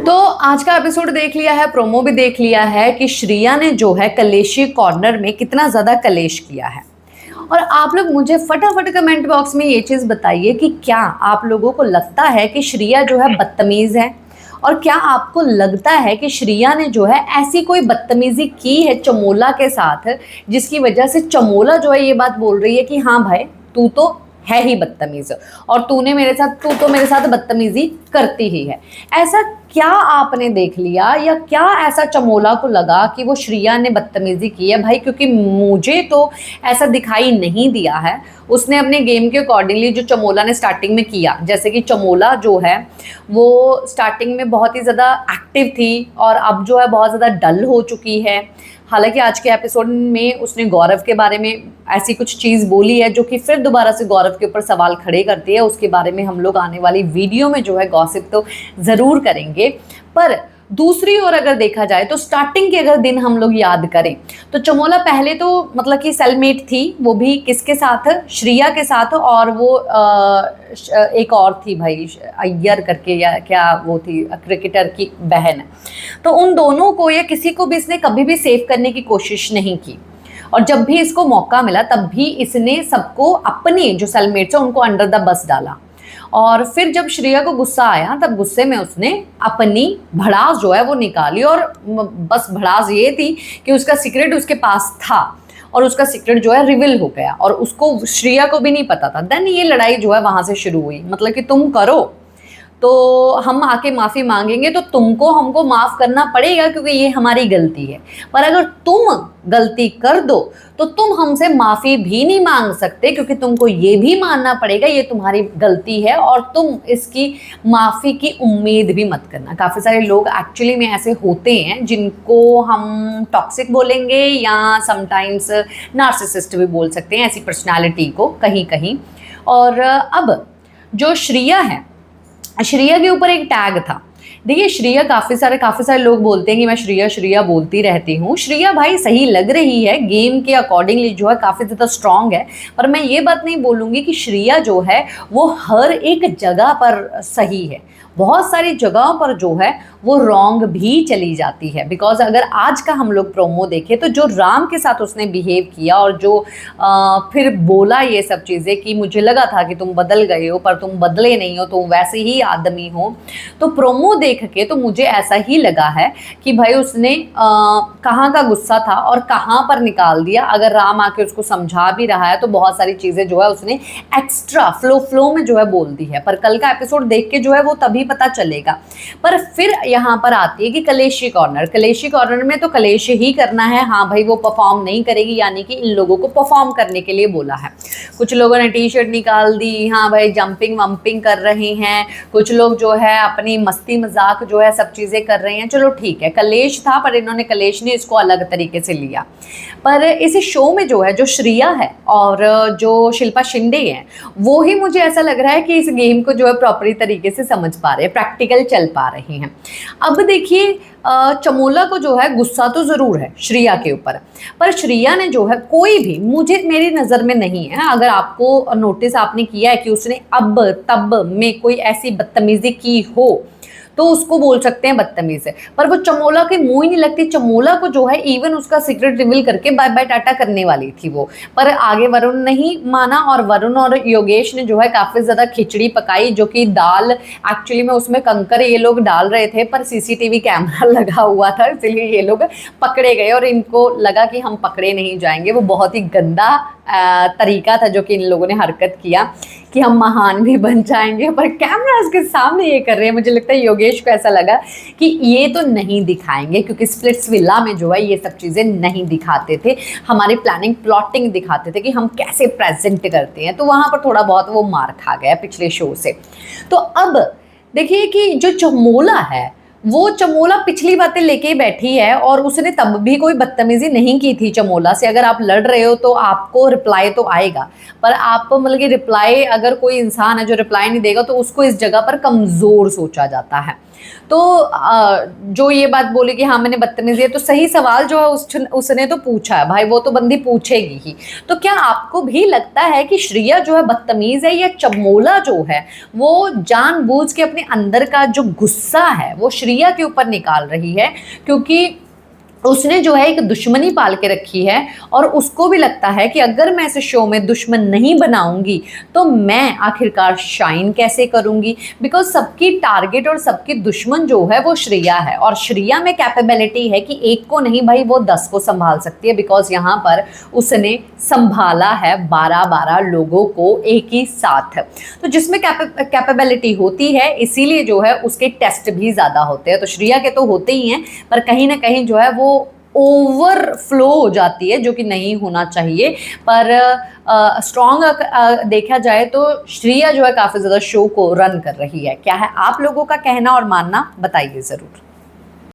तो आज का एपिसोड देख लिया है, प्रोमो भी देख लिया है कि श्रिया ने जो है कलेशी कॉर्नर में कितना ज़्यादा कलेश किया है। और आप लोग मुझे फटाफट कमेंट बॉक्स में ये चीज़ बताइए कि क्या आप लोगों को लगता है कि श्रिया जो है बदतमीज़ है, और क्या आपको लगता है कि श्रिया ने जो है ऐसी कोई बदतमीज़ी की है चमोला के साथ जिसकी वजह से चमोला जो है ये बात बोल रही है कि हाँ भाई तू तो है ही बदतमीज, और तू तो मेरे साथ बदतमीजी करती ही है। ऐसा क्या आपने देख लिया, या क्या ऐसा चमोला को लगा कि वो श्रिया ने बदतमीजी की है भाई? क्योंकि मुझे तो ऐसा दिखाई नहीं दिया है। उसने अपने गेम के अकॉर्डिंगली जो चमोला ने स्टार्टिंग में किया, जैसे कि चमोला जो है वो स्टार्टिंग में बहुत ही ज़्यादा एक्टिव थी और अब जो है बहुत ज़्यादा डल हो चुकी है। हालांकि आज के एपिसोड में उसने गौरव के बारे में ऐसी कुछ चीज़ बोली है जो कि फिर दोबारा से गौरव के ऊपर सवाल खड़े करती है। उसके बारे में हम लोग आने वाली वीडियो में जो है गॉसिप तो ज़रूर करेंगे। पर दूसरी ओर अगर देखा जाए तो स्टार्टिंग के अगर दिन हम लोग याद करें तो चमोला पहले तो मतलब कि सेलमेट थी, वो भी किसके साथ? श्रिया के साथ। और वो एक और थी भाई, अय्यर करके, या क्या वो थी क्रिकेटर की बहन। तो उन दोनों को या किसी को भी इसने कभी भी सेव करने की कोशिश नहीं की, और जब भी इसको मौका मिला तब भी इसने सबको अपने जो सेलमेट्स हैं उनको अंडर द बस डाला। और फिर जब श्रेया को गुस्सा आया तब गुस्से में उसने अपनी भड़ास जो है वो निकाली, और बस भड़ास ये थी कि उसका सीक्रेट उसके पास था और उसका सीक्रेट जो है रिवील हो गया, और उसको श्रेया को भी नहीं पता था। देन ये लड़ाई जो है वहां से शुरू हुई, मतलब कि तुम करो तो हम आके माफ़ी मांगेंगे, तो तुमको हमको माफ़ करना पड़ेगा क्योंकि ये हमारी गलती है। पर अगर तुम गलती कर दो तो तुम हमसे माफ़ी भी नहीं मांग सकते, क्योंकि तुमको ये भी मानना पड़ेगा ये तुम्हारी गलती है और तुम इसकी माफ़ी की उम्मीद भी मत करना। काफ़ी सारे लोग एक्चुअली में ऐसे होते हैं जिनको हम टॉक्सिक बोलेंगे या समटाइम्स नार्सिसिस्ट भी बोल सकते हैं, ऐसी पर्सनैलिटी को कहीं कहीं। और अब जो श्रिया है, श्रिया के ऊपर एक टैग था। देखिए श्रिया, काफ़ी सारे लोग बोलते हैं कि मैं श्रिया श्रिया बोलती रहती हूँ। श्रिया भाई सही लग रही है, गेम के अकॉर्डिंगली जो है काफ़ी ज़्यादा स्ट्रांग है, पर मैं ये बात नहीं बोलूँगी कि श्रिया जो है वो हर एक जगह पर सही है। बहुत सारी जगहों पर जो है वो रॉन्ग भी चली जाती है। बिकॉज अगर आज का हम लोग प्रोमो देखें तो जो राम के साथ उसने बिहेव किया और जो फिर बोला ये सब चीज़ें कि मुझे लगा था कि तुम बदल गए हो पर तुम बदले नहीं हो, तुम वैसे ही आदमी हो। तो प्रोमो देख के तो मुझे ऐसा ही लगा है कि भाई उसने कहाँ का गुस्सा था और कहाँ पर निकाल दिया। अगर राम आके उसको समझा भी रहा है तो बहुत सारी चीज़ें जो है उसने एक्स्ट्रा फ्लो में जो है बोल दी है। पर कल का एपिसोड देख के जो है वो तभी पता चलेगा। पर फिर यहाँ पर आती है कि कलेशी कॉर्नर में तो कलेश ही करना है। हाँ भाई वो परफॉर्म नहीं करेगी, यानी कि इन लोगों को परफॉर्म करने के लिए बोला है। कुछ लोगों ने टी शर्ट निकाल दी, हाँ भाई जंपिंग वंपिंग कर रहे हैं, कुछ लोग जो है अपनी मस्ती मजाक जो है सब चीज़ें कर रहे हैं। चलो ठीक है, कलेश था पर इन्होंने कलेश ने इसको अलग तरीके से लिया। पर इस शो में जो है जो श्रिया है और जो शिल्पा शिंदे है वो ही मुझे ऐसा लग रहा है कि इस गेम को जो है प्रॉपरी तरीके से समझ पा रहे हैं, प्रैक्टिकल चल पा रहे हैं। अब देखिए चमोला को जो है गुस्सा तो ज़रूर है श्रिया के ऊपर, पर श्रिया ने जो है कोई भी, मुझे मेरी नज़र में नहीं है, अगर आपको नोटिस आपने किया है कि उसने अब तब में कोई ऐसी बदतमीज़ी की हो तो उसको बोल सकते हैं बदतमीज है। पर वो चमोला के मुंह ही नहीं लगती। चमोला को जो है इवन उसका सीक्रेट रिवील करके बाय बाय टाटा करने वाली थी वो, पर आगे वरुण नहीं माना और वरुण और योगेश ने जो है काफ़ी ज़्यादा खिचड़ी पकाई, जो कि दाल एक्चुअली में उसमें कंकर ये लोग डाल रहे थे पर सीसीटीवी कैमरा लगा हुआ था, इसलिए ये लोग पकड़े गए और इनको लगा कि हम पकड़े नहीं जाएंगे। वो बहुत ही गंदा तरीका था जो कि इन लोगों ने हरकत किया कि हम महान भी बन जाएंगे, पर कैमरास के सामने ये कर रहे हैं। मुझे लगता है योगेश को ऐसा लगा कि ये तो नहीं दिखाएंगे, क्योंकि स्प्लिट्स विला में जो है ये सब चीज़ें नहीं दिखाते थे, हमारी प्लानिंग प्लॉटिंग दिखाते थे कि हम कैसे प्रेजेंट करते हैं। तो वहाँ पर थोड़ा बहुत वो मार खा गया पिछले शो से। तो अब देखिए कि जो चमोला है वो चमोला पिछली बातें लेके बैठी है और उसने तब भी कोई बदतमीजी नहीं की थी चमोला से। अगर आप लड़ रहे हो तो आपको रिप्लाई तो आएगा, पर आप मतलब कि रिप्लाई, अगर कोई इंसान है जो रिप्लाई नहीं देगा तो उसको इस जगह पर कमज़ोर सोचा जाता है। तो जो ये बात बोली कि हाँ मैंने बदतमीजी है, तो सही सवाल जो है उसने तो पूछा है भाई, वो तो बंदी पूछेगी ही। तो क्या आपको भी लगता है कि श्रिया जो है बदतमीज है, या चमोला जो है वो जानबूझ के अपने अंदर का जो गुस्सा है वो श्रिया के ऊपर निकाल रही है? क्योंकि उसने जो है एक दुश्मनी पाल के रखी है, और उसको भी लगता है कि अगर मैं इस शो में दुश्मन नहीं बनाऊंगी तो मैं आखिरकार शाइन कैसे करूंगी। बिकॉज सबकी टारगेट और सबकी दुश्मन जो है वो श्रिया है, और श्रिया में कैपेबिलिटी है कि एक को नहीं भाई वो 10 को संभाल सकती है। बिकॉज यहाँ पर उसने संभाला है 12-12 लोगों को एक ही साथ। तो जिसमें कैपेबिलिटी होती है इसीलिए जो है उसके टेस्ट भी ज़्यादा होते हैं। तो श्रिया के तो होते ही हैं, पर कहीं ना कहीं जो है वो ओवरफ्लो हो जाती है, जो कि नहीं होना चाहिए। पर स्ट्रॉन्ग देखा जाए तो श्रिया जो है काफ़ी ज़्यादा शो को रन कर रही है। क्या है आप लोगों का कहना और मानना, बताइए ज़रूर।